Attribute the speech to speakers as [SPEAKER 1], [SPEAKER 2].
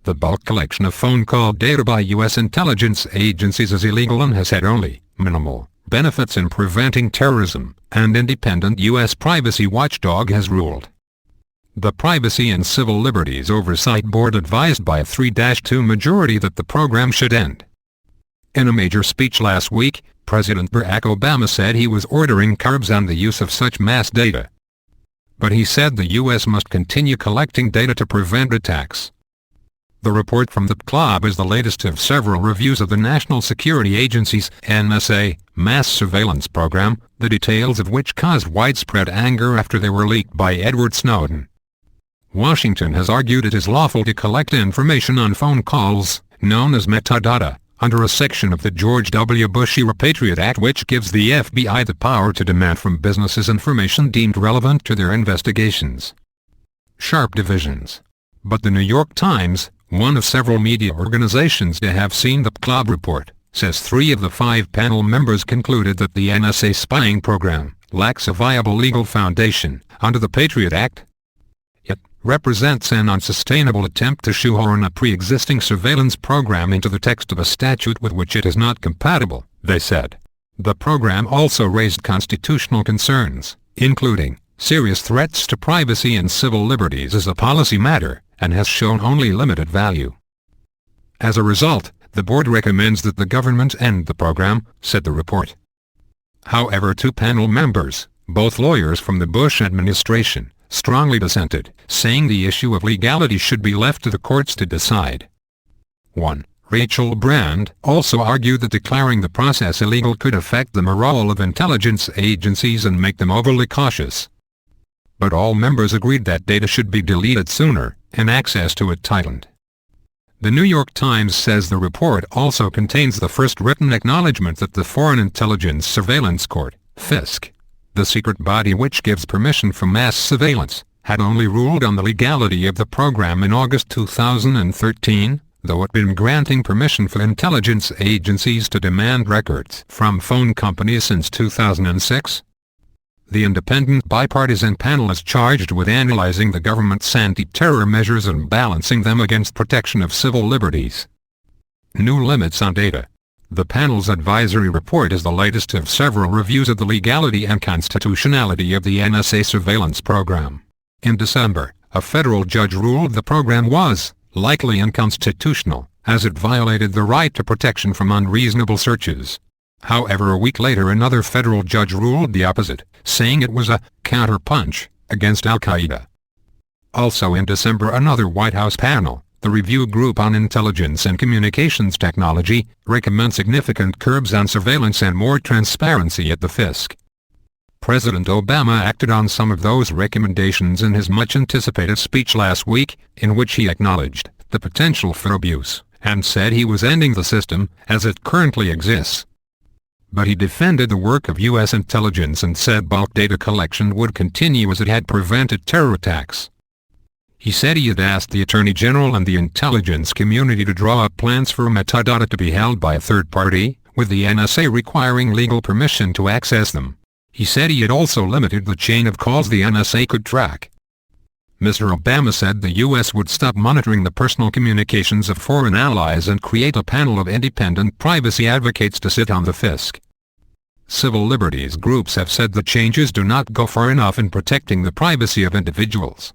[SPEAKER 1] The bulk collection of phone call data by U.S. intelligence agencies is illegal and has had only minimal benefits in preventing terrorism, and independent U.S. privacy watchdog has ruled. The Privacy and Civil Liberties Oversight Board advised by a 3-2 majority that the program should end. In a major speech last week, President Barack Obama said he was ordering curbs on the use of such mass data. But he said the U.S. must continue collecting data to prevent attacks. The report from the club is the latest of several reviews of the National Security Agency's NSA mass surveillance program, the details of which caused widespread anger after they were leaked by Edward Snowden. Washington has argued it is lawful to collect information on phone calls, known as metadata, under a section of the George W. Bush-era Patriot Act which gives the FBI the power to demand from businesses information deemed relevant to their investigations. Sharp divisions. But the New York Times, one of several media organizations to have seen the club report, says 3 of the 5 panel members concluded that the NSA spying program lacks a viable legal foundation under the Patriot Act. It represents an unsustainable attempt to shoehorn a pre-existing surveillance program into the text of a statute with which it is not compatible, they said. The program also raised constitutional concerns, including serious threats to privacy and civil liberties as a policy matter, and has shown only limited value. As a result, the board recommends that the government end the program, said the report. However, 2 panel members, both lawyers from the Bush administration, strongly dissented, saying the issue of legality should be left to the courts to decide. 1. Rachel Brand also argued that declaring the process illegal could affect the morale of intelligence agencies and make them overly cautious. But all members agreed that data should be deleted sooner, and access to it tightened. The New York Times says the report also contains the first written acknowledgement that the Foreign Intelligence Surveillance Court, FISC, the secret body which gives permission for mass surveillance, had only ruled on the legality of the program in August 2013, though it had been granting permission for intelligence agencies to demand records from phone companies since 2006. The independent bipartisan panel is charged with analyzing the government's anti-terror measures and balancing them against protection of civil liberties. New limits on data. The panel's advisory report is the latest of several reviews of the legality and constitutionality of the NSA surveillance program. In December, a federal judge ruled the program was likely unconstitutional, as it violated the right to protection from unreasonable searches. However, a week later another federal judge ruled the opposite, saying it was a counterpunch against Al-Qaeda. Also in December, another White House panel, the Review Group on Intelligence and Communications Technology, recommends significant curbs on surveillance and more transparency at the FISC. President Obama acted on some of those recommendations in his much-anticipated speech last week, in which he acknowledged the potential for abuse, and said he was ending the system as it currently exists. But he defended the work of U.S. intelligence and said bulk data collection would continue as it had prevented terror attacks. He said he had asked the Attorney General and the intelligence community to draw up plans for metadata to be held by a third party, with the NSA requiring legal permission to access them. He said he had also limited the chain of calls the NSA could track. Mr. Obama said the U.S. would stop monitoring the personal communications of foreign allies and create a panel of independent privacy advocates to sit on the FISC. Civil liberties groups have said the changes do not go far enough in protecting the privacy of individuals.